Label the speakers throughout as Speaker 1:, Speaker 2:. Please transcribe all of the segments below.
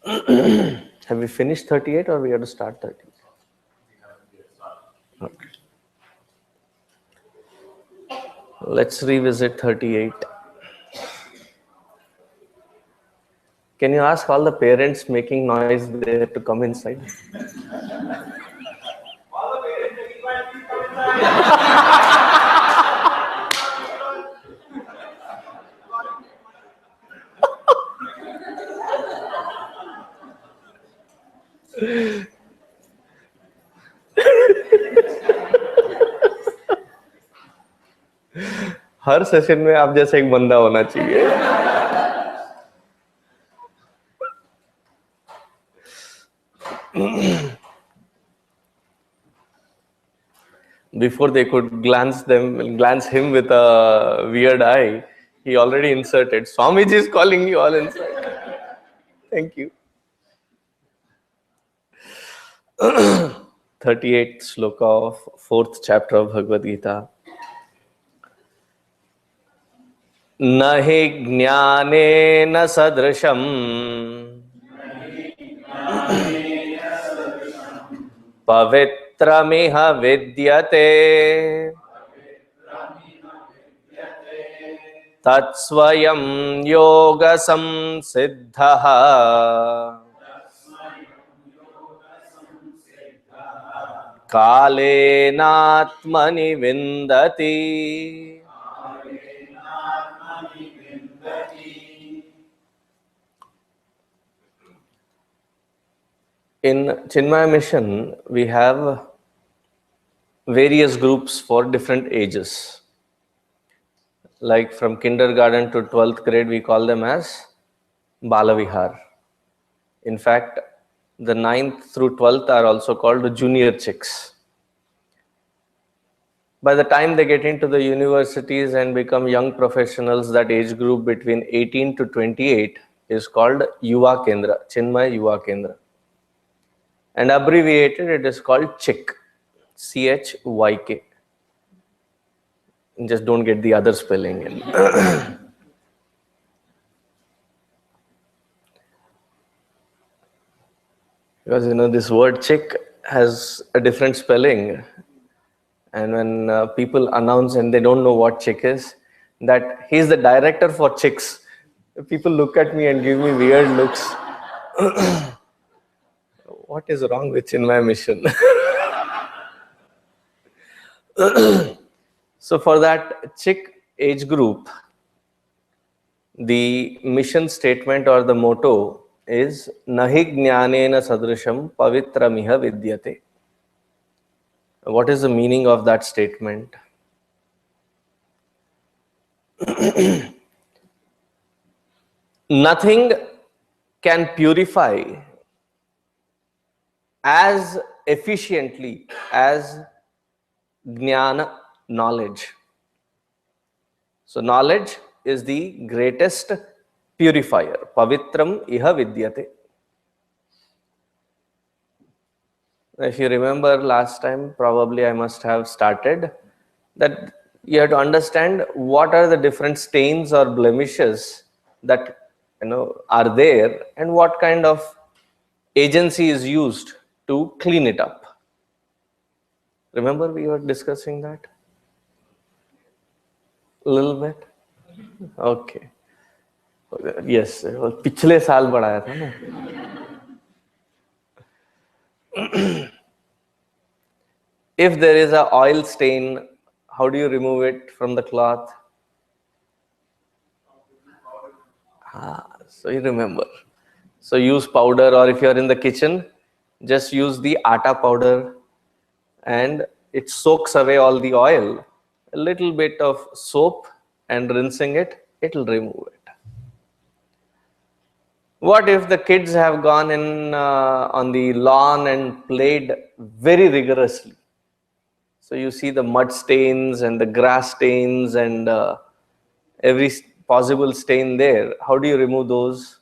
Speaker 1: Have we finished 38 or we have to start 30? Okay. Let's revisit 38. Can you ask all the parents making noise there to come inside? Her session में आप जैसे एक बंदा होना चाहिए. Before they could glance him with a weird eye, he already inserted, Swamiji is calling you all inside. Thank you. 38th sloka of 4th chapter of Bhagavad Gita. Nahi jnanena sadrisham pavitramiha vidyate tatsvayam yoga samsiddhaha कालेनात्मनि विन्दति. In Chinmaya Mission, we have various groups for different ages. Like from kindergarten to 12th grade, we call them as Balavihar. In fact, the 9th through 12th are also called junior chicks. By the time they get into the universities and become young professionals, that age group between 18 to 28 is called Yuva Kendra, Chinmaya Yuva Kendra. And abbreviated, it is called CHYK, CHYK. Just don't get the other spelling in. Because this word chick has a different spelling. And when people announce and they don't know what chick is, that he's the director for chicks. People look at me and give me weird looks. What is wrong with Chinmaya Mission? So for that chick age group, the mission statement or the motto is Nahi jnanena sadrisham pavitramiha vidyate. What is the meaning of that statement? Nothing can purify as efficiently as jnana, knowledge. So knowledge is the greatest purifier. Pavitram iha vidyate. If you remember last time, probably I must have started that you have to understand what are the different stains or blemishes that are there and what kind of agency is used to clean it up. Remember we were discussing that a little bit? Okay. Yes, पिछले साल बढ़ाया था ना. If there is a oil stain, how do you remove it from the cloth? So you remember. So use powder, or if you are in the kitchen, just use the atta powder and it soaks away all the oil. A little bit of soap and rinsing it, it will remove it. What if the kids have gone in on the lawn and played very rigorously? So you see the mud stains and the grass stains and every possible stain there. How do you remove those?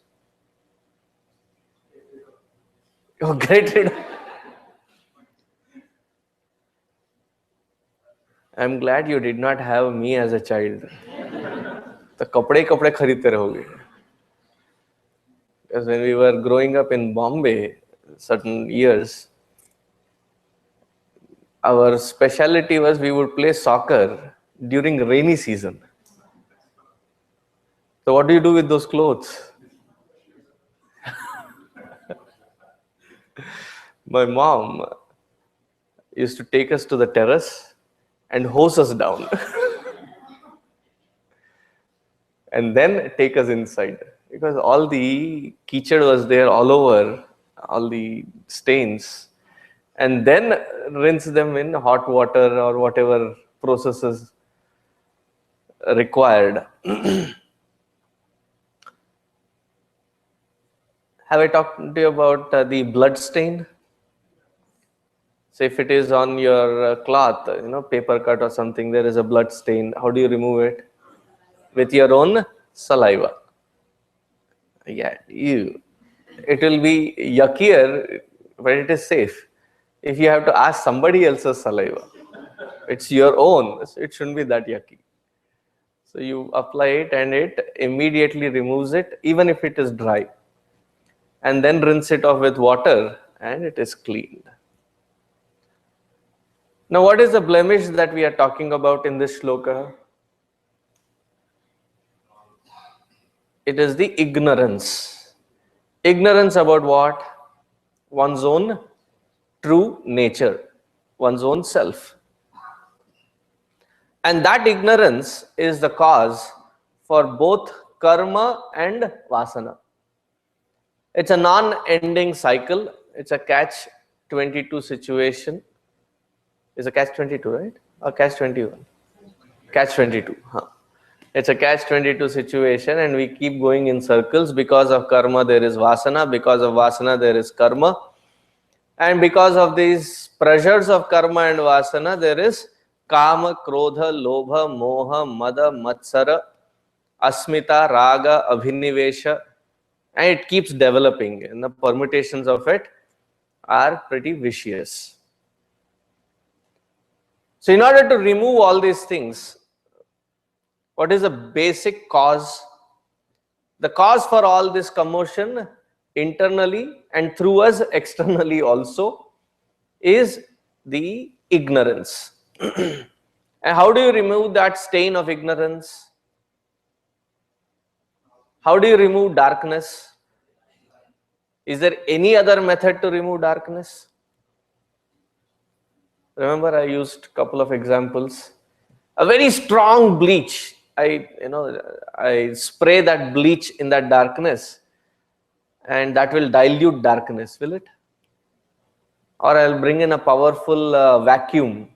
Speaker 1: Oh, get rid. I'm glad you did not have me as a child. तो कपड़े खरीदते रहोगे. Because when we were growing up in Bombay, certain years, our specialty was we would play soccer during rainy season. So what do you do with those clothes? My mom used to take us to the terrace and hose us down and then take us inside because all the kichad was there all over, all the stains, and then rinse them in hot water or whatever processes required. Have I talked to you about the blood stain? So if it is on your cloth, paper cut or something, there is a blood stain. How do you remove it? With your own saliva. Yeah, it will be yuckier, but it is safe. If you have to ask somebody else's saliva, it's your own, so it shouldn't be that yucky. So you apply it and it immediately removes it, even if it is dry. And then rinse it off with water and it is cleaned. Now, what is the blemish that we are talking about in this shloka? It is the ignorance. Ignorance about what? One's own true nature, one's own self. And that ignorance is the cause for both karma and vasana. It's a non-ending cycle. It's a catch-22 situation. It's a catch-22, right? Or catch-21? Catch-22. Huh. It's a catch-22 situation and we keep going in circles. Because of karma, there is vasana. Because of vasana, there is karma. And because of these pressures of karma and vasana, there is kama, krodha, lobha, moha, mada, matsara, asmita, raga, abhinivesha. And it keeps developing. And the permutations of it are pretty vicious. So in order to remove all these things, what is the basic cause? The cause for all this commotion internally and through us externally also is the ignorance. And how do you remove that stain of ignorance? How do you remove darkness? Is there any other method to remove darkness? Remember, I used a couple of examples. A very strong bleach. I spray that bleach in that darkness, and that will dilute darkness, will it? Or I'll bring in a powerful vacuum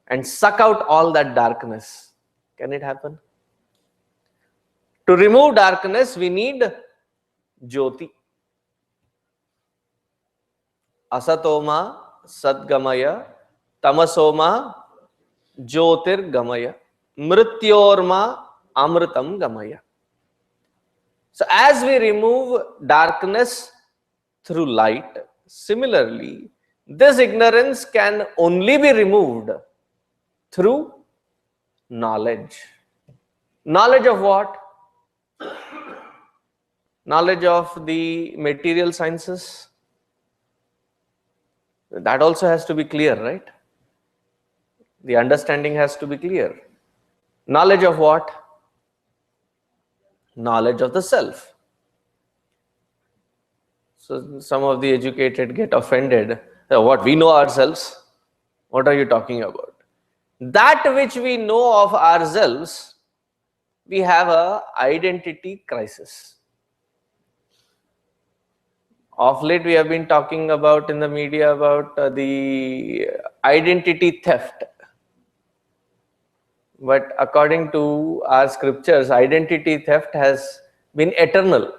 Speaker 1: and suck out all that darkness. Can it happen? To remove darkness, we need Jyoti. Asatoma Sadgamaya Tamasoma Jyotir Gamaya Mrityorma Amritam Gamaya. So as we remove darkness through light, similarly, this ignorance can only be removed through knowledge. Knowledge of what? Knowledge of the material sciences. That also has to be clear, right? The understanding has to be clear. Knowledge of what? Knowledge of the self. So some of the educated get offended. What, we know ourselves? What are you talking about? That which we know of ourselves, we have an identity crisis. Of late, we have been talking about in the media about the identity theft. But according to our scriptures, identity theft has been eternal.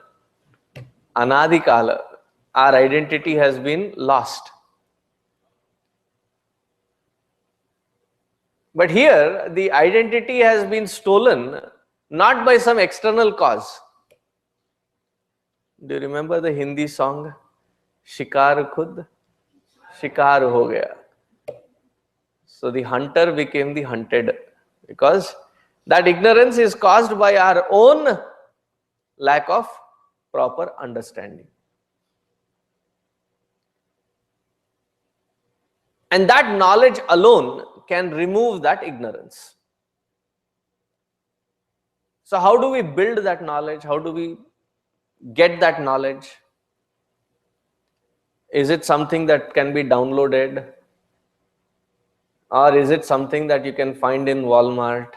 Speaker 1: Anadi Kala. Our identity has been lost. But here, the identity has been stolen not by some external cause. Do you remember the Hindi song, Shikar Khud, Shikar Ho Gaya? So the hunter became the hunted because that ignorance is caused by our own lack of proper understanding. And that knowledge alone can remove that ignorance. So how do we build that knowledge? How do we get that knowledge? Is it something that can be downloaded? Or is it something that you can find in Walmart?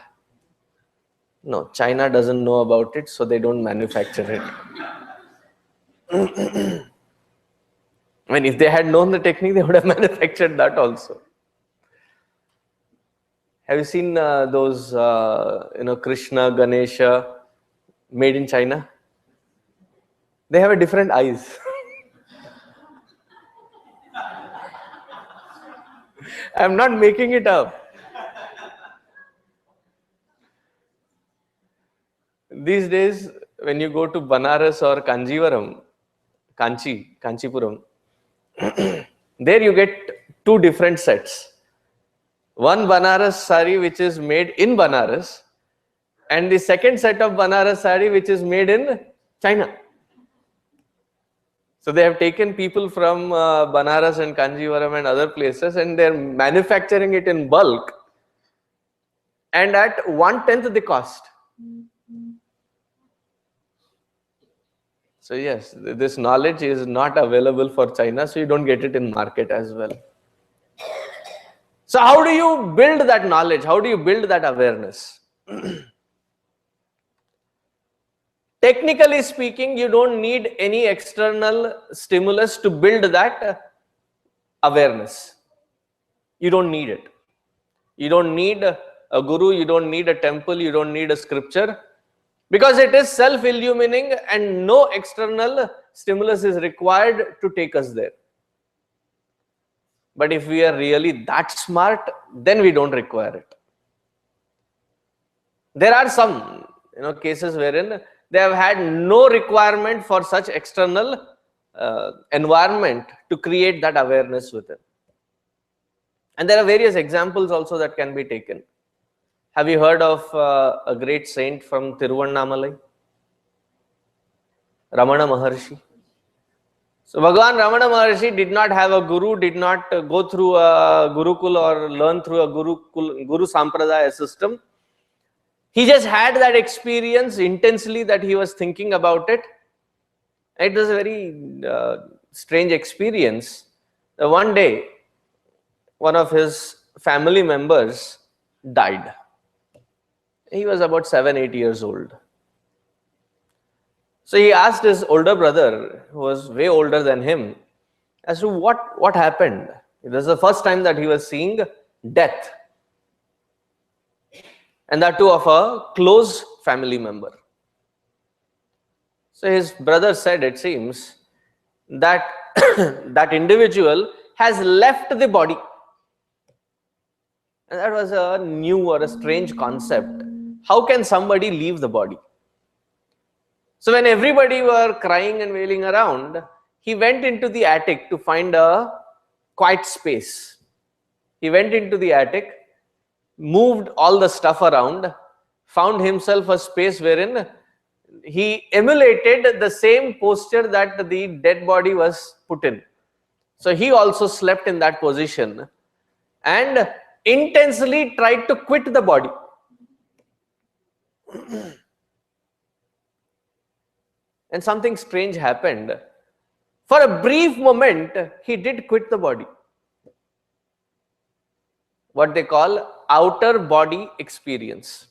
Speaker 1: No, China doesn't know about it, so they don't manufacture it. I mean, if they had known the technique, they would have manufactured that also. Have you seen those, Krishna, Ganesha, made in China? They have a different eyes. I'm not making it up. These days, when you go to Banaras or Kanchipuram, there you get two different sets. One Banaras sari which is made in Banaras, and the second set of Banaras sari which is made in China. So they have taken people from Banaras and Kanchipuram and other places, and they're manufacturing it in bulk and at 1/10 the cost. So yes, this knowledge is not available for China, so you don't get it in market as well. So how do you build that knowledge? How do you build that awareness? Technically speaking, you don't need any external stimulus to build that awareness. You don't need it. You don't need a guru, you don't need a temple, you don't need a scripture, because it is self-illumining and no external stimulus is required to take us there. But if we are really that smart, then we don't require it. There are some cases wherein they have had no requirement for such external environment to create that awareness within. And there are various examples also that can be taken. Have you heard of a great saint from Tiruvannamalai? Ramana Maharshi. So Bhagavan Ramana Maharshi did not have a guru, did not go through a Gurukul or learn through a Guru Sampradaya system. He just had that experience intensely that he was thinking about it. It was a very strange experience. One day, one of his family members died. He was about 7-8 years old. So he asked his older brother, who was way older than him, as to what happened. It was the first time that he was seeing death. And that too of a close family member. So his brother said, it seems, that that individual has left the body. And that was a new or a strange concept. How can somebody leave the body? So when everybody were crying and wailing around, he went into the attic to find a quiet space. He went into the attic, moved all the stuff around, found himself a space wherein he emulated the same posture that the dead body was put in. So he also slept in that position and intensely tried to quit the body. And something strange happened. For a brief moment, he did quit the body. What they call outer body experience.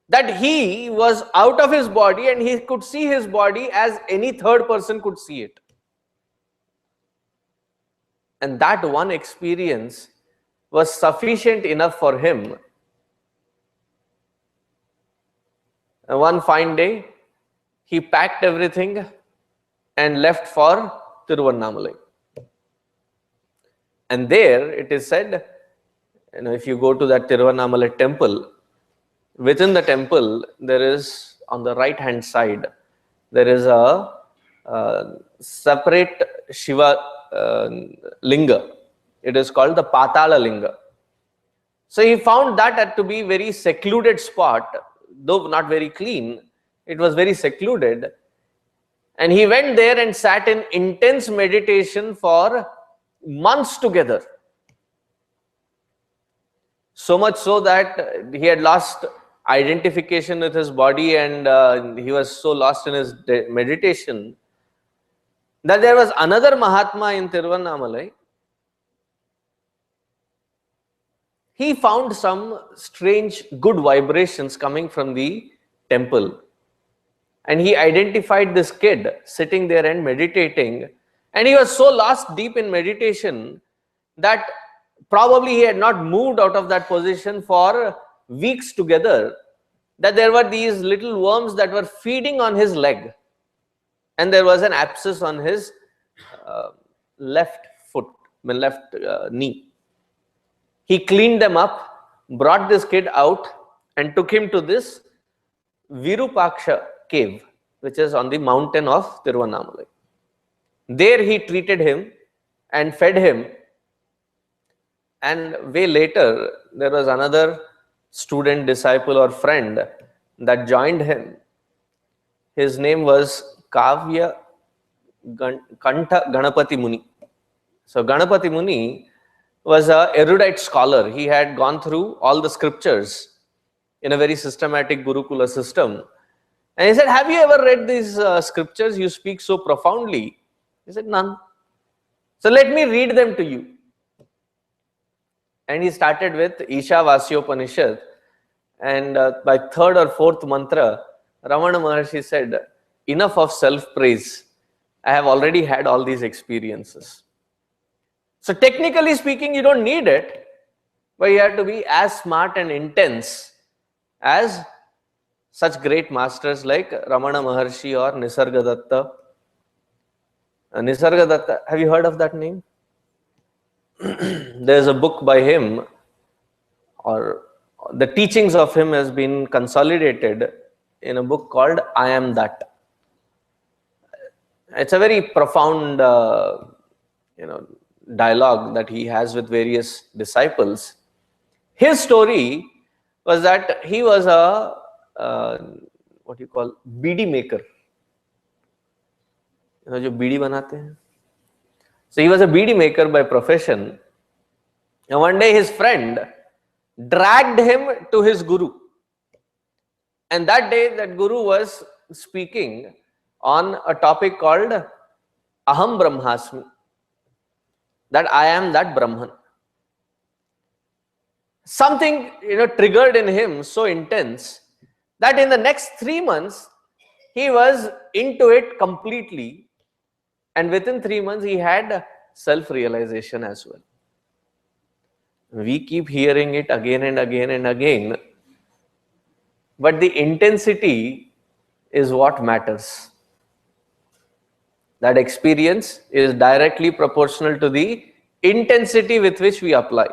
Speaker 1: That he was out of his body and he could see his body as any third person could see it. And that one experience was sufficient enough for him. And one fine day, he packed everything and left for Tiruvannamalai. And there it is said, if you go to that Tiruvannamalai temple, within the temple, there is on the right hand side, there is a separate Shiva linga. It is called the Patala linga. So he found that to be very secluded spot, though not very clean. It was very secluded. And he went there and sat in intense meditation for months together. So much so that he had lost identification with his body, and he was so lost in his meditation that there was another Mahatma in Tiruvannamalai. He found some strange good vibrations coming from the temple. And he identified this kid sitting there and meditating. And he was so lost deep in meditation that probably he had not moved out of that position for weeks together, that there were these little worms that were feeding on his leg. And there was an abscess on his left foot, left knee. He cleaned them up, brought this kid out, and took him to this Virupaksha cave, which is on the mountain of Tiruvannamalai. There he treated him and fed him. And way later, there was another student, disciple, or friend that joined him. His name was Kavya Kantha Ganapati Muni. So Ganapati Muni was an erudite scholar. He had gone through all the scriptures in a very systematic Gurukula system. And he said, have you ever read these scriptures? You speak so profoundly. He said, none. So let me read them to you. And he started with Isha Vasyopanishad. And by third or fourth mantra, Ramana Maharshi said, enough of self-praise. I have already had all these experiences. So technically speaking, you don't need it, but you have to be as smart and intense as such great masters like Ramana Maharshi or Nisargadatta. Nisargadatta, have you heard of that name? There's a book by him, or the teachings of him has been consolidated in a book called I Am That. It's a very profound dialogue that he has with various disciples. His story was that he was a what you call beedi maker. जो बीड़ी बनाते हैं. So he was a beedi maker by profession. And one day his friend dragged him to his guru. And that day that guru was speaking on a topic called Aham Brahmasmi. That I am that Brahman. Something triggered in him so intense that in the next 3 months he was into it completely, and within 3 months he had self-realization as well. We keep hearing it again and again and again, but the intensity is what matters. That experience is directly proportional to the intensity with which we apply.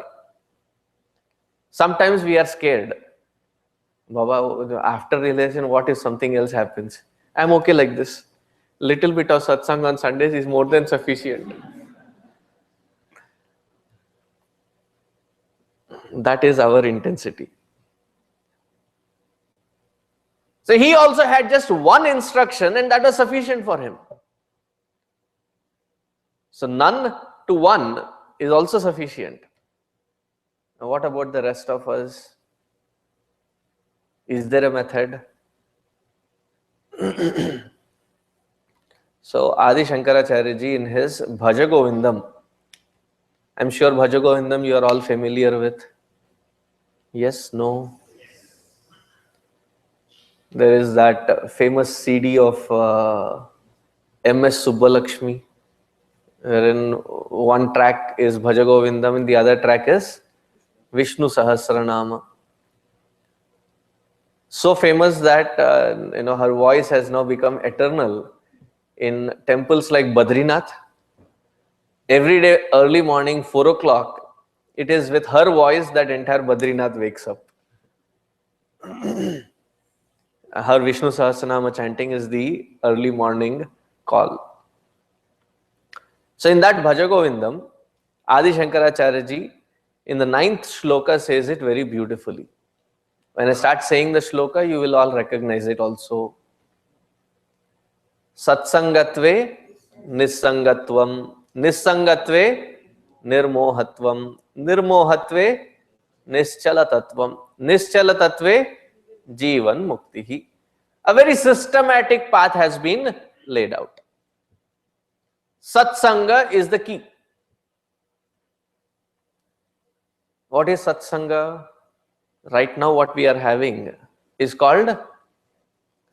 Speaker 1: Sometimes we are scared. Baba, after realization, what if something else happens? I'm okay like this. Little bit of satsang on Sundays is more than sufficient. That is our intensity. So he also had just one instruction, and that was sufficient for him. So none to one is also sufficient. Now what about the rest of us? Is there a method? So Adi Shankaracharya ji in his Bhaja Govindam, I'm sure Bhaja Govindam you are all familiar with. Yes, no? There is that famous CD of M.S. Subbalakshmi, wherein one track is Bhaja Govindam and the other track is Vishnu Sahasranama. So famous that her voice has now become eternal in temples like Badrinath. Every day early morning 4 o'clock, it is with her voice that entire Badrinath wakes up. Her Vishnu Sahasranama chanting is the early morning call. So in that Bhaja Govindam, Adi Shankaracharya ji in the 9th shloka says it very beautifully. When I start saying the shloka, you will all recognize it also. Satsangatve nissangatvam, nissangatve nirmohatvam, nirmohatve nischalatatvam, nischalatatve jivan muktihi. A very systematic path has been laid out. Satsanga is the key. What is satsanga? Right now what we are having is called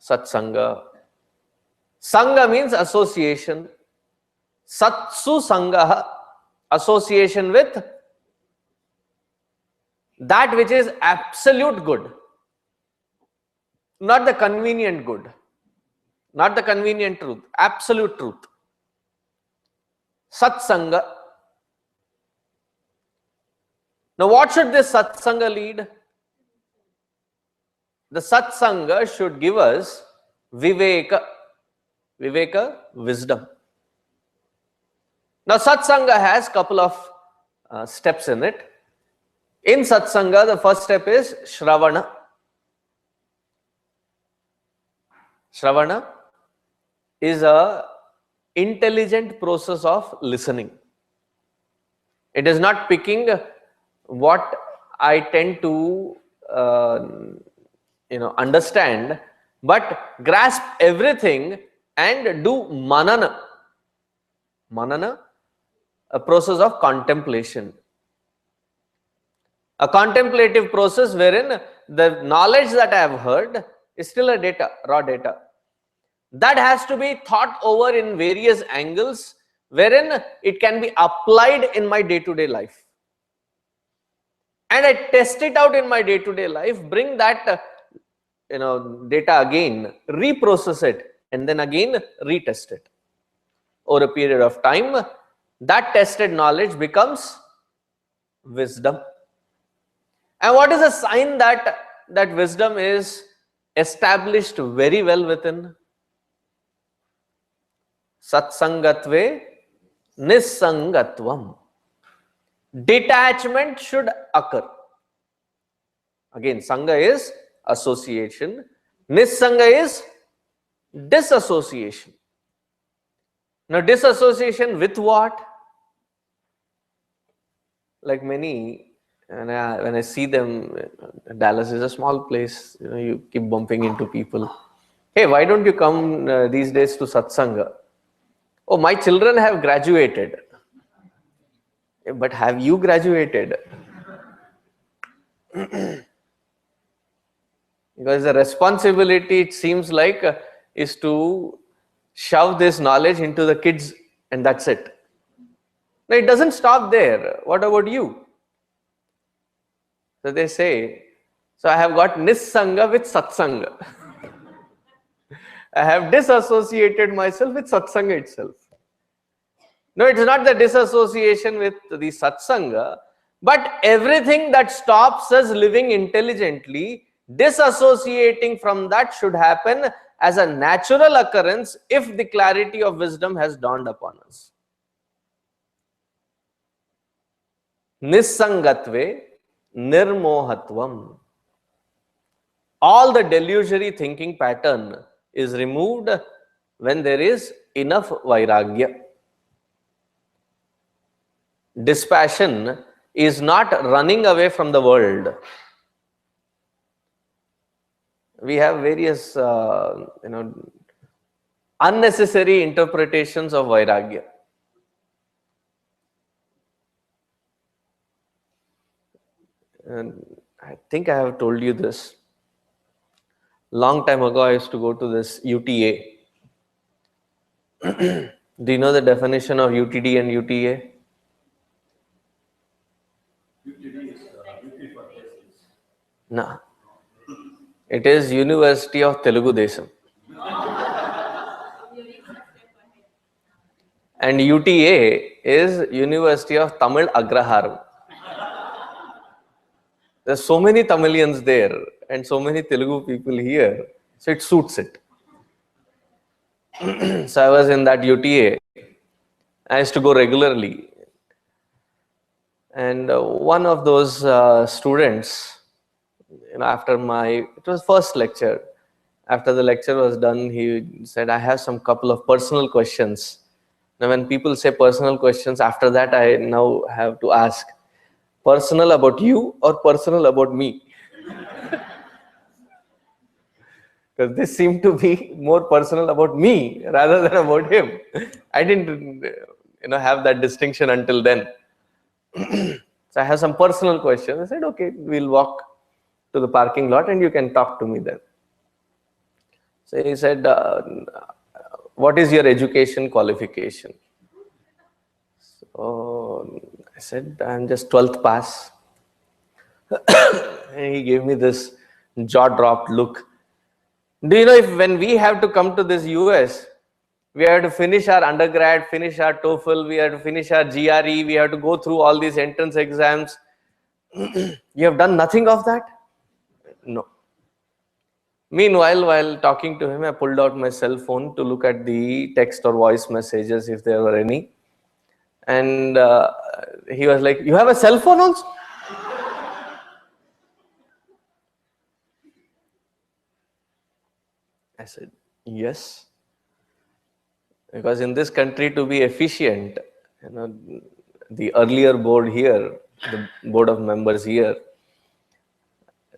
Speaker 1: satsanga. Sangha means association. Satsu sangaha, association with that which is absolute good, not the convenient good, not the convenient truth, absolute truth. Satsanga. Now what should this satsanga lead? The satsanga should give us viveka. Viveka, wisdom. Now satsanga has couple of steps in it. In satsanga, the first step is shravana. Shravana is a intelligent process of listening. It is not picking what I tend to understand, but grasp everything and do manana. Manana, a process of contemplation. A contemplative process wherein the knowledge that I have heard is still a data, raw data. That has to be thought over in various angles wherein it can be applied in my day-to-day life. And I test it out in my day-to-day life, bring that data again, reprocess it, and then again retest it. Over a period of time, that tested knowledge becomes wisdom. And what is a sign that that wisdom is established very well within? Satsangatve nissangatvam. Detachment should occur. Again, sangha is association. Nissanga is disassociation. Now, disassociation with what? Like many, when I see them, Dallas is a small place, you keep bumping into people. Hey, why don't you come these days to satsanga? Oh, my children have graduated. But have you graduated? Because the responsibility, it seems like, is to shove this knowledge into the kids and that's it. Now, it doesn't stop there. What about you? So they say, so I have got nissanga with satsanga. I have disassociated myself with satsanga itself. No, it's not the disassociation with the satsanga, but everything that stops us living intelligently, disassociating from that should happen as a natural occurrence if the clarity of wisdom has dawned upon us. Nissangatve nirmohatvam. All the delusory thinking pattern is removed when there is enough vairagya. Dispassion is not running away from the world. We have various unnecessary interpretations of vairagya. And I think I have told you this. Long time ago, I used to go to this UTA. Do you know the definition of UTD and UTA?
Speaker 2: UTD is UT for Texas.
Speaker 1: No. It is University of Telugu Desam. And UTA is University of Tamil Agraharam. There's so many Tamilians there and so many Telugu people here, so it suits it. So I was in that UTA. I used to go regularly. And one of those students, after it was first lecture, After the lecture was done, he said, I have some couple of personal questions. Now, when people say personal questions, after that, I now have to ask, personal about you or personal about me? Because this seemed to be more personal about me rather than about him. I didn't, have that distinction until then. So I have some personal questions. I said, okay, we'll walk to the parking lot and you can talk to me then. So he said, what is your education qualification? So I said, I'm just 12th pass. And he gave me this jaw-dropped look. Do you know, if when we have to come to this US, we have to finish our undergrad, finish our TOEFL, we have to finish our GRE, we have to go through all these entrance exams. You have done nothing of that? No. Meanwhile, while talking to him, I pulled out my cell phone to look at the text or voice messages if there were any. And he was like, you have a cell phone also? I said, yes. Because in this country, to be efficient, the earlier board here, the board of members here,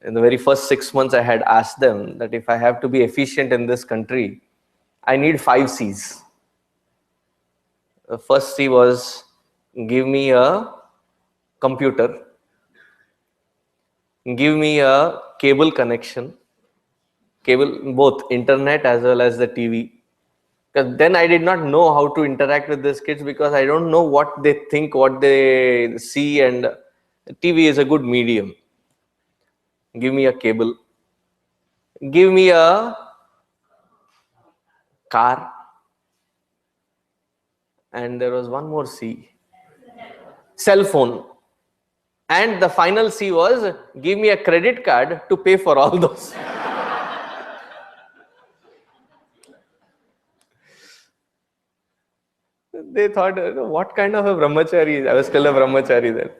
Speaker 1: in the very first 6 months, I had asked them that if I have to be efficient in this country, I need 5 C's. The first C was, give me a computer, give me a cable connection, cable, both internet as well as the TV. Because then I did not know how to interact with these kids, because I don't know what they think, what they see, and TV is a good medium. Give me a cable. Give me a car. And there was one more C. Cell phone. And the final C was, give me a credit card to pay for all those. They thought, what kind of a brahmachari? I was still a brahmachari then.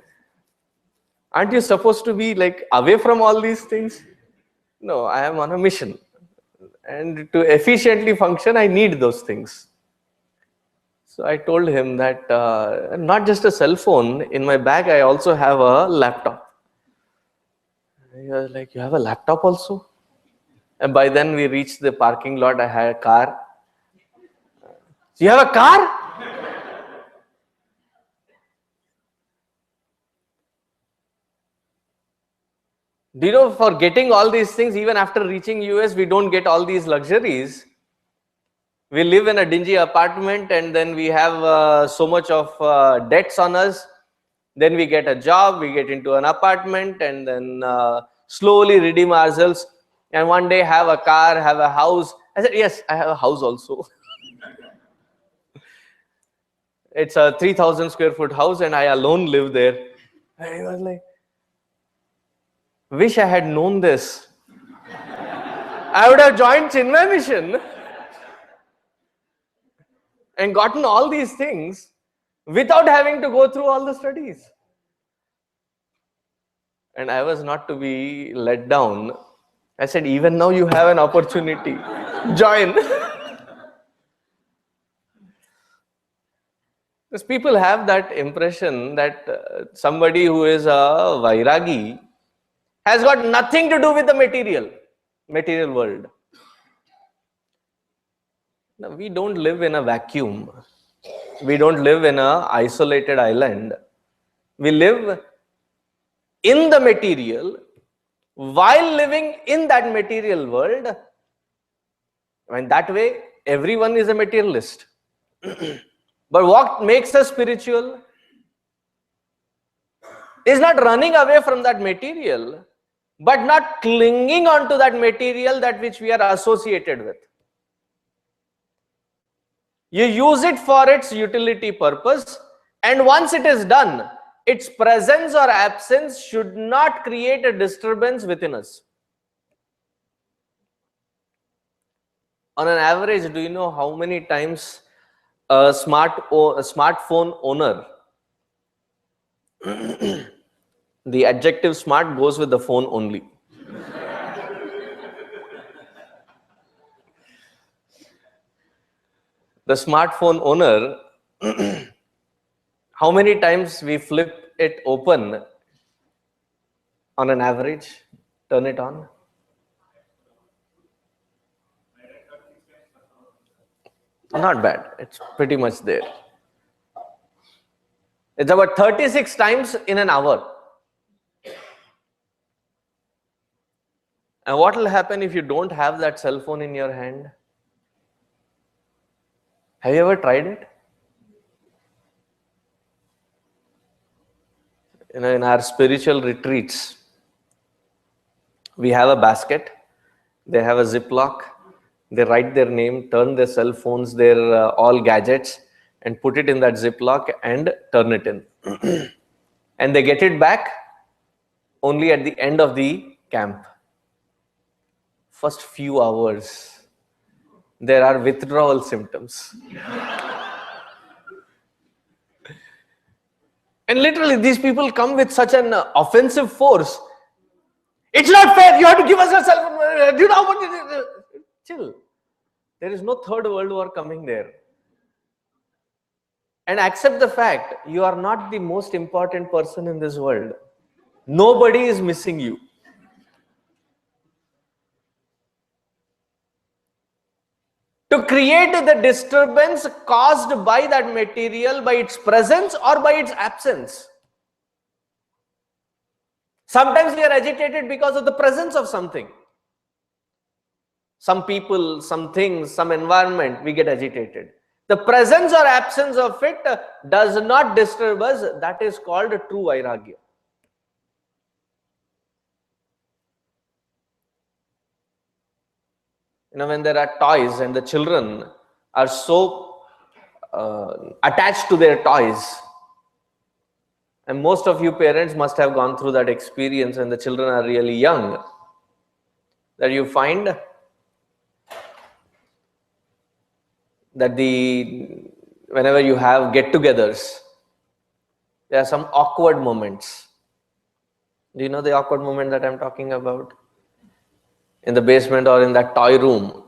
Speaker 1: Aren't you supposed to be like away from all these things? No, I am on a mission. And to efficiently function, I need those things. So I told him that not just a cell phone, in my bag I also have a laptop. He was like, you have a laptop also? And by then we reached the parking lot, I had a car. You have a car? Do you know, for getting all these things, even after reaching US, we don't get all these luxuries. We live in a dingy apartment and then we have so much of debts on us. Then we get a job, we get into an apartment, and then slowly redeem ourselves. And one day have a car, have a house. I said, yes, I have a house also. It's a 3,000 square foot house and I alone live there. And he was like, wish I had known this. I would have joined Chinmay Mission and gotten all these things without having to go through all the studies. And I was not to be let down. I said, even now you have an opportunity. Join. Because people have that impression that somebody who is a Vairagi has got nothing to do with the material world. Now, we don't live in a vacuum. We don't live in an isolated island. We live in the material while living in that material world. And that way, everyone is a materialist. But what makes us spiritual is not running away from that material, but not clinging on to that material that which we are associated with. You use it for its utility purpose, and once it is done, its presence or absence should not create a disturbance within us. On an average, do you know how many times a smartphone owner, the adjective smart goes with the phone only. The smartphone owner, how many times we flip it open on an average, turn it on? Not bad. It's pretty much there. It's about 36 times in an hour. And what will happen if you don't have that cell phone in your hand? Have you ever tried it? In our spiritual retreats, we have a basket. They have a Ziploc. They write their name, turn their cell phones, their all gadgets, and put it in that Ziploc and turn it in. And they get it back only at the end of the camp. First few hours, there are withdrawal symptoms. And literally, these people come with such an offensive force. It's not fair. You have to give us your cell phone. Do you know what it is? Chill. There is no third world war coming there. And accept the fact you are not the most important person in this world. Nobody is missing you. To create the disturbance caused by that material, by its presence or by its absence. Sometimes we are agitated because of the presence of something. Some people, some things, some environment, we get agitated. The presence or absence of it does not disturb us. That is called true vairagya. When there are toys and the children are so attached to their toys, and most of you parents must have gone through that experience when the children are really young, that you find that whenever you have get-togethers, there are some awkward moments. Do you know the awkward moment that I'm talking about? In the basement or in that toy room,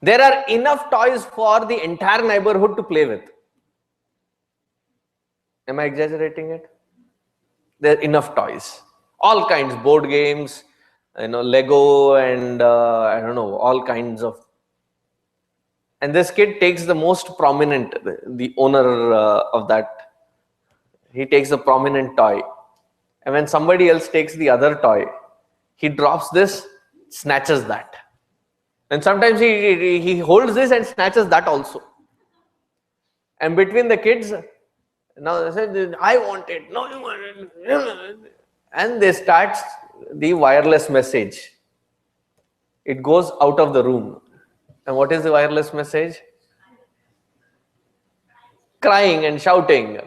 Speaker 1: there are enough toys for the entire neighborhood to play with. Am I exaggerating it? There are enough toys, all kinds, board games, Lego, and I don't know, all kinds of. And this kid takes the most prominent, the owner of that, he takes the prominent toy. And when somebody else takes the other toy, he drops this, snatches that. And sometimes he holds this and snatches that also. And between the kids, now they say, I want it, no, you want it. And they start the wireless message. It goes out of the room. And what is the wireless message? Crying and shouting.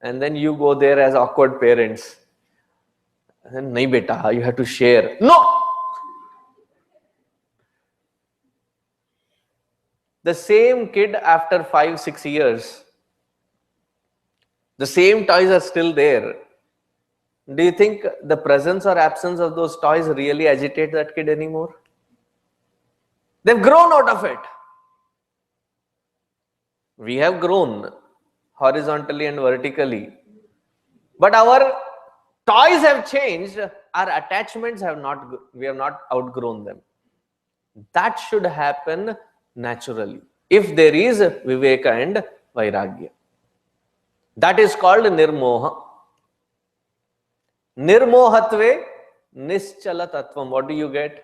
Speaker 1: And then you go there as awkward parents. And nahi beta, you have to share. No! The same kid after 5-6 years, the same toys are still there. Do you think the presence or absence of those toys really agitate that kid anymore? They've grown out of it. We have grown horizontally and vertically. But our toys have changed, our attachments have not, we have not outgrown them. That should happen naturally, if there is viveka and vairagya. That is called nirmoha. Nirmohatve nischala tattvam. What do you get?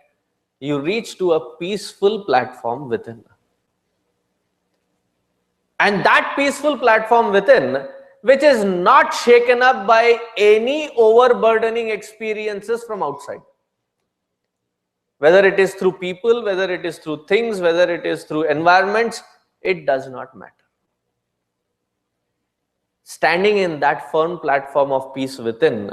Speaker 1: You reach to a peaceful platform within. And that peaceful platform within, which is not shaken up by any overburdening experiences from outside. Whether it is through people, whether it is through things, whether it is through environments, it does not matter. Standing in that firm platform of peace within,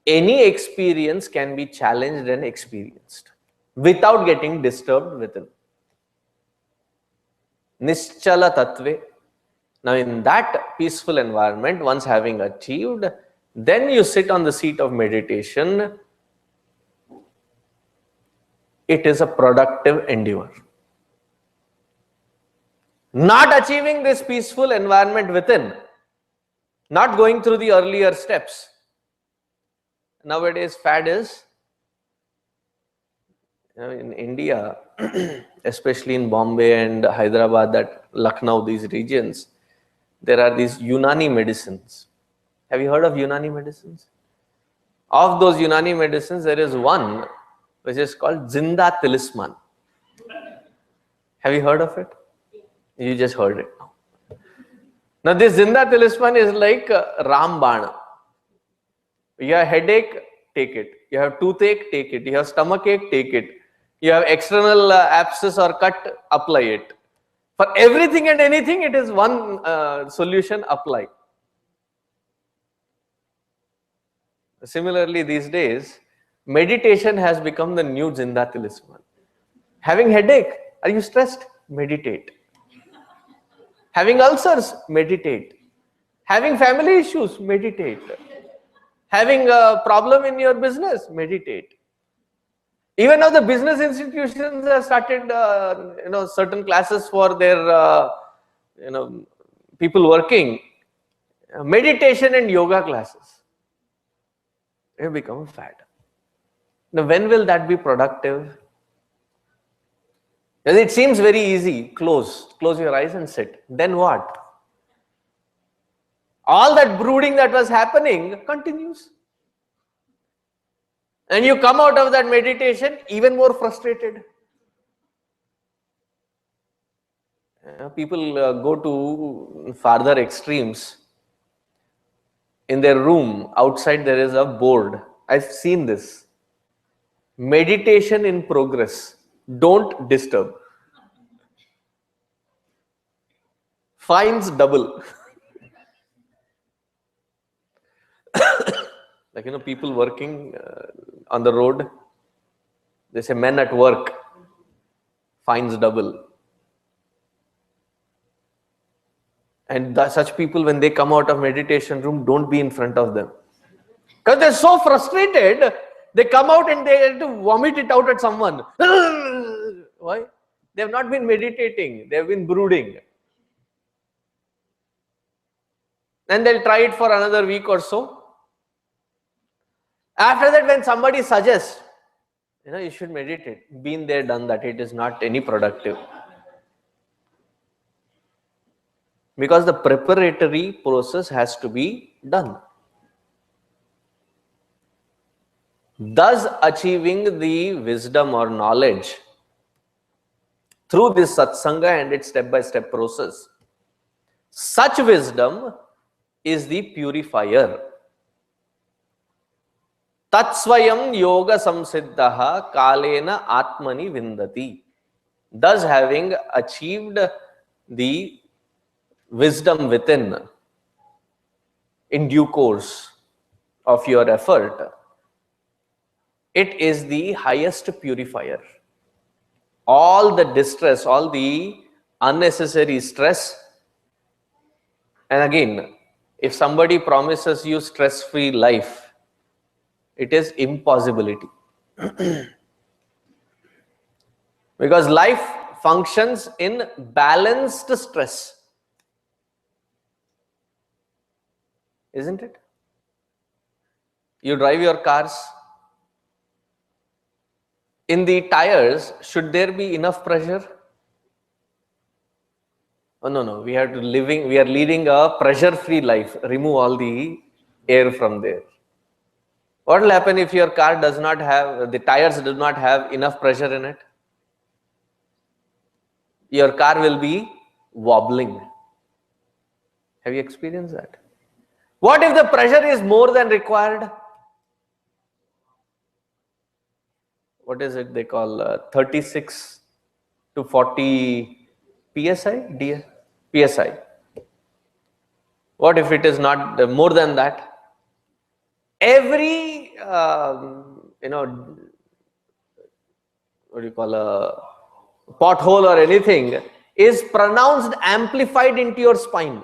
Speaker 1: any experience can be challenged and experienced without getting disturbed within. Nischala tattve. Now in that peaceful environment, once having achieved, then you sit on the seat of meditation. It is a productive endeavor. Not achieving this peaceful environment within, not going through the earlier steps. Nowadays, fad is, in India, especially in Bombay and Hyderabad, that Lucknow, these regions, there are these Unani medicines. Have you heard of Unani medicines? Of those Unani medicines, there is one which is called Zinda Talisman. Have you heard of it? You just heard it now. Now, this Zinda Talisman is like Rambana. You have headache, take it. You have toothache, take it. You have stomachache, take it. You have external abscess or cut, apply it. For everything and anything, it is one solution, apply. Similarly, these days, meditation has become the new Zinda Talisman. Having headache, are you stressed? Meditate. Having ulcers, meditate. Having family issues, meditate. Having a problem in your business, meditate. Even now the business institutions have started, certain classes for their, people working, meditation and yoga classes. It will become a fad. Now, when will that be productive? Because it seems very easy. Close your eyes and sit. Then what? All that brooding that was happening continues. And you come out of that meditation even more frustrated. People go to farther extremes. In their room, outside there is a board. I've seen this. Meditation in progress. Don't disturb. Fines double. Like, people working on the road, they say men at work, fines double. And such people, when they come out of meditation room, don't be in front of them. Because they're so frustrated, they come out and they have to vomit it out at someone. Why? They have not been meditating, they have been brooding. And they'll try it for another week or so. After that, when somebody suggests, you should meditate, been there, done that, it is not any productive. Because the preparatory process has to be done. Thus, achieving the wisdom or knowledge through this satsanga and its step-by-step process, such wisdom is the purifier. Tatsvayam yoga samsiddhaha kalena atmani vindati. Thus, having achieved the wisdom within in due course of your effort, it is the highest purifier. All the distress, all the unnecessary stress, and again, if somebody promises you stress-free life, it is impossibility. Because life functions in balanced stress. Isn't it? You drive your cars. In the tires, should there be enough pressure? Oh, no. We are leading a pressure-free life. Remove all the air from there. What will happen if your car does not have, the tires do not have enough pressure in it? Your car will be wobbling. Have you experienced that? What if the pressure is more than required? What is it they call 36 to 40 psi? PSI. What if it is not more than that? Every, what do you call a pothole or anything is pronounced amplified into your spine.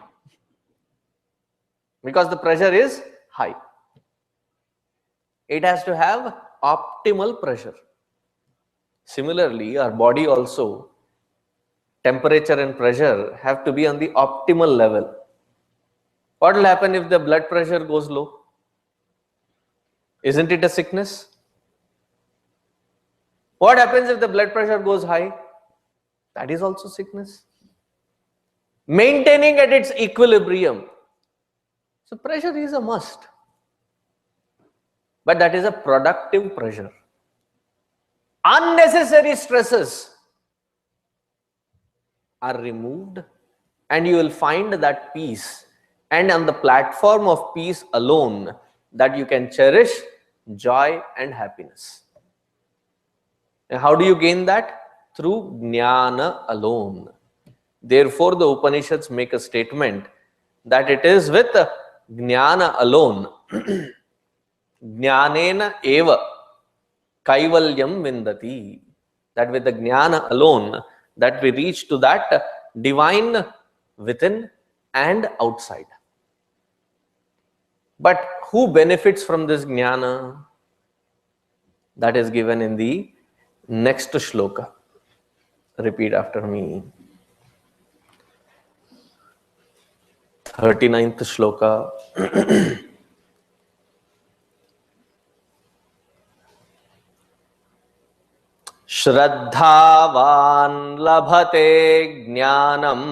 Speaker 1: Because the pressure is high. It has to have optimal pressure. Similarly, our body also temperature and pressure have to be on the optimal level. What will happen if the blood pressure goes low? Isn't it a sickness? What happens if the blood pressure goes high? That is also sickness. Maintaining at its equilibrium. So pressure is a must. But that is a productive pressure. Unnecessary stresses are removed and you will find that peace. And on the platform of peace alone, that you can cherish joy and happiness. And how do you gain that? Through jnana alone. Therefore, the Upanishads make a statement that it is with jnana alone, jnanena eva kaivalyam vindati, that with the jnana alone, that we reach to that divine within and outside. But who benefits from this jnana? That is given in the next shloka. Repeat after me. 39th shloka. Shraddhavan labhate jnanam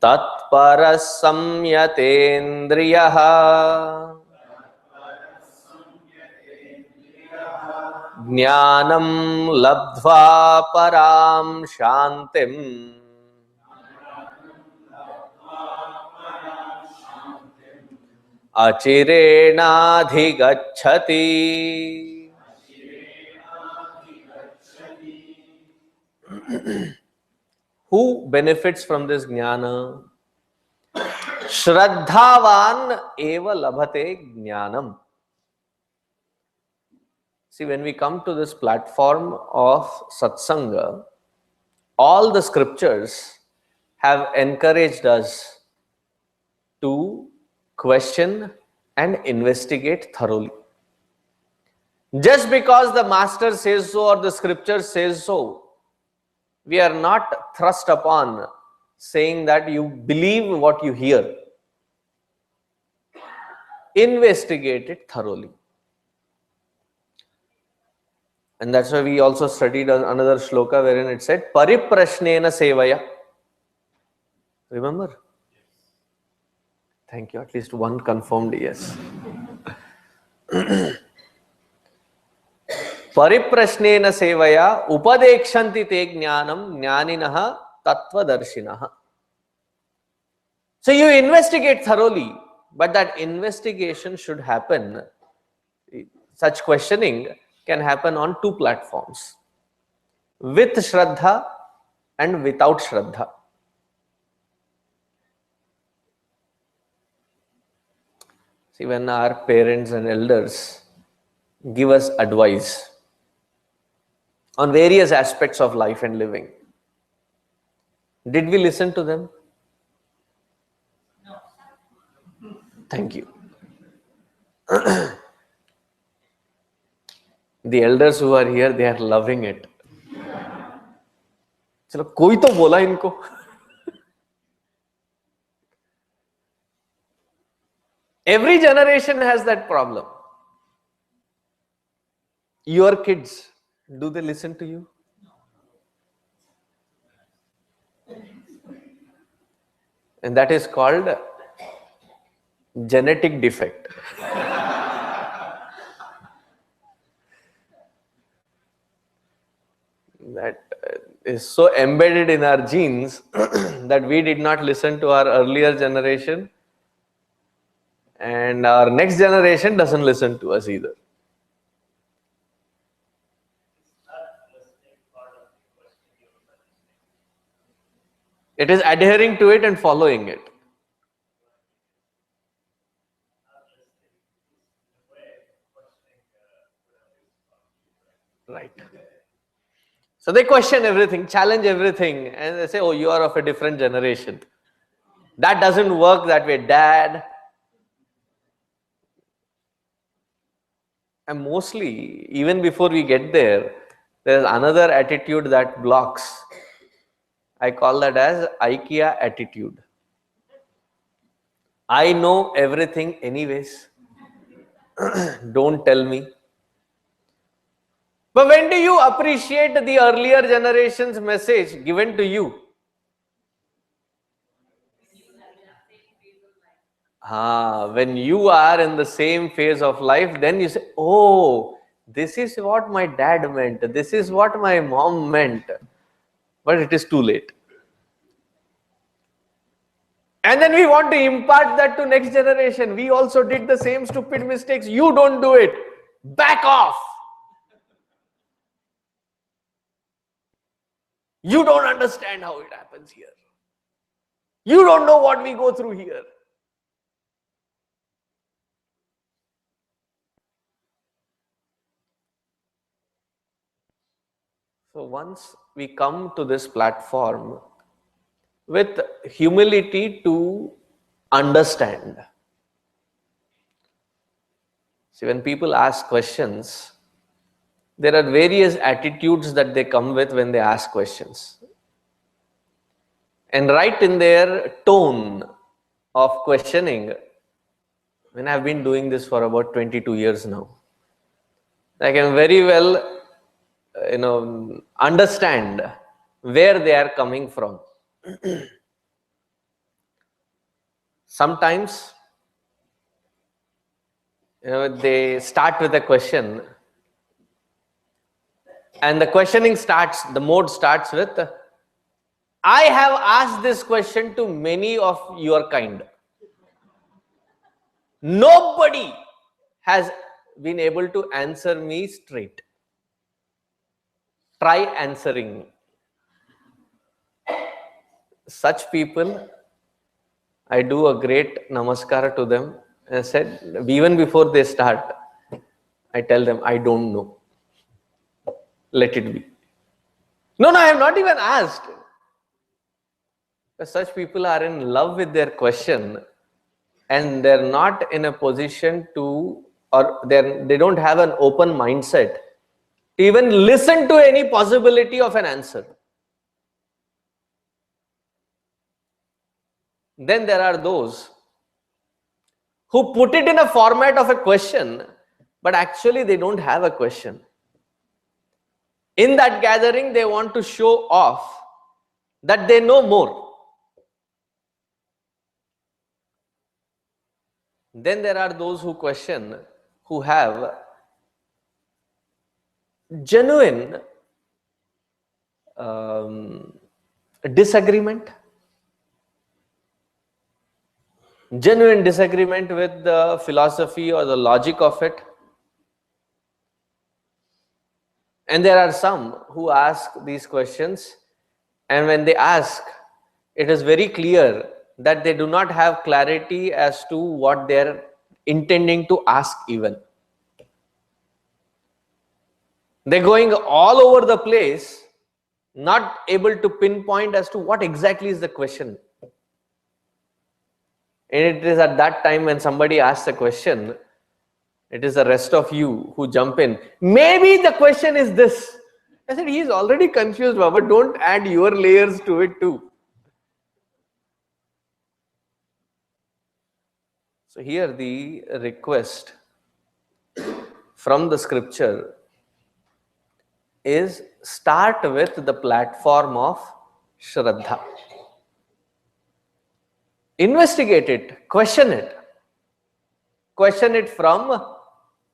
Speaker 1: tatparas samyatendriyah jnanam labdhva param shantim achirenadhigacchati. Who benefits from this jnana? Shraddhavan eva labhate jnanam. See, when we come to this platform of satsanga, all the scriptures have encouraged us to question and investigate thoroughly. Just because the master says so or the scripture says so, we are not thrust upon saying that you believe what you hear. Investigate it thoroughly. And that's why we also studied another shloka wherein it said, Pariprashnena sevaya. Remember? Thank you. At least one confirmed yes. Pariprashnena sevaya upadekshanti te jnanam jnaninaha tattvadarshinaha. So you investigate thoroughly, but that investigation should happen. Such questioning can happen on two platforms, with Shraddha and without Shraddha. See, when our parents and elders give us advice on various aspects of life and living, did we listen to them? No. Thank you. The elders who are here, they are loving it. चलो कोई तो बोला इनको. Every generation has that problem. Your kids, do they listen to you? And that is called genetic defect. That is so embedded in our genes that we did not listen to our earlier generation, and our next generation doesn't listen to us either. It is adhering to it and following it. Right. So they question everything, challenge everything, and they say, oh, you are of a different generation. That doesn't work that way, Dad. And mostly, even before we get there, there's another attitude that blocks. I call that as IKEA attitude. I know everything anyways. Don't tell me. But when do you appreciate the earlier generation's message given to you? When you are in the same phase of life, then you say, oh, this is what my dad meant. This is what my mom meant. But it is too late. And then we want to impart that to next generation. We also did the same stupid mistakes. You don't do it. Back off. You don't understand how it happens here. You don't know what we go through here. So once we come to this platform with humility to understand. See, when people ask questions, there are various attitudes that they come with when they ask questions. And right in their tone of questioning, when I've been doing this for about 22 years now, I can very well understand where they are coming from. Sometimes they start with a question, and the questioning starts, the mode starts with, I have asked this question to many of your kind. Nobody has been able to answer me straight. Try answering me. Such people, I do a great namaskar to them. I said, even before they start, I tell them, I don't know. Let it be. No, I have not even asked. Such people are in love with their question and they're not in a position to, or they don't have an open mindset to even listen to any possibility of an answer. Then there are those who put it in a format of a question, but actually they don't have a question. In that gathering, they want to show off that they know more. Then there are those who question, who have genuine disagreement with the philosophy or the logic of it. And there are some who ask these questions, and when they ask, it is very clear that they do not have clarity as to what they are intending to ask even. They're going all over the place, not able to pinpoint as to what exactly is the question. And it is at that time when somebody asks a question, it is the rest of you who jump in. Maybe the question is this. I said, he is already confused, Baba. Don't add your layers to it too. So here the request from the scripture is, start with the platform of Shraddha. Investigate it, question it. Question it from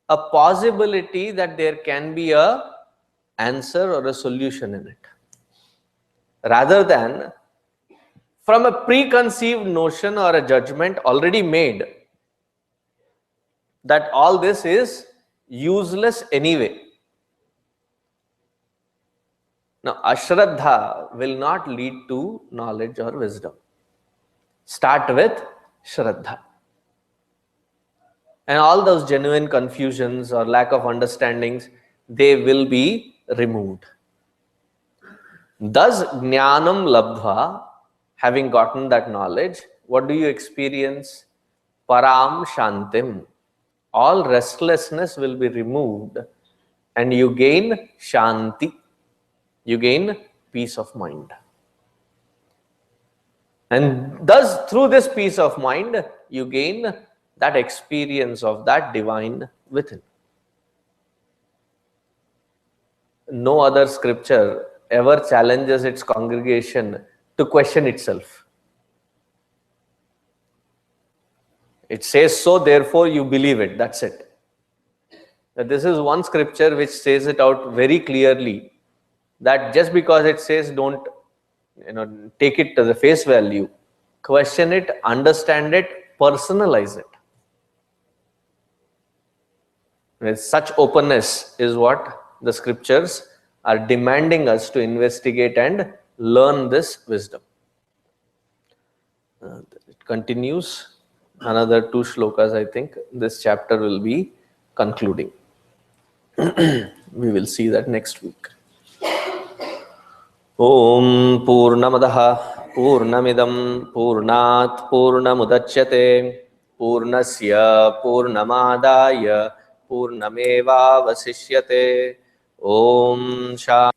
Speaker 1: a possibility that there can be a answer or a solution in it, rather than from a preconceived notion or a judgment already made that all this is useless anyway. Now, ashraddha will not lead to knowledge or wisdom. Start with Shraddha. And all those genuine confusions or lack of understandings, they will be removed. Thus, jnanam labdha, having gotten that knowledge, what do you experience? Param shantim, all restlessness will be removed and you gain shanti, you gain peace of mind. And thus, through this peace of mind, you gain that experience of that divine within. No other scripture ever challenges its congregation to question itself. It says so, therefore you believe it. That's it. This is one scripture which says it out very clearly, that just because it says don't take it to the face value, question it, understand it, personalize it. With such openness is what the scriptures are demanding us to investigate and learn this wisdom. It continues. Another 2 shlokas, I think. This chapter will be concluding. We will see that next week. Om Purnamadaha Purnamidam Purnat Purnamudachyate Purnasya Purnamadaya Purnameva Vasishyate. Om Shanti.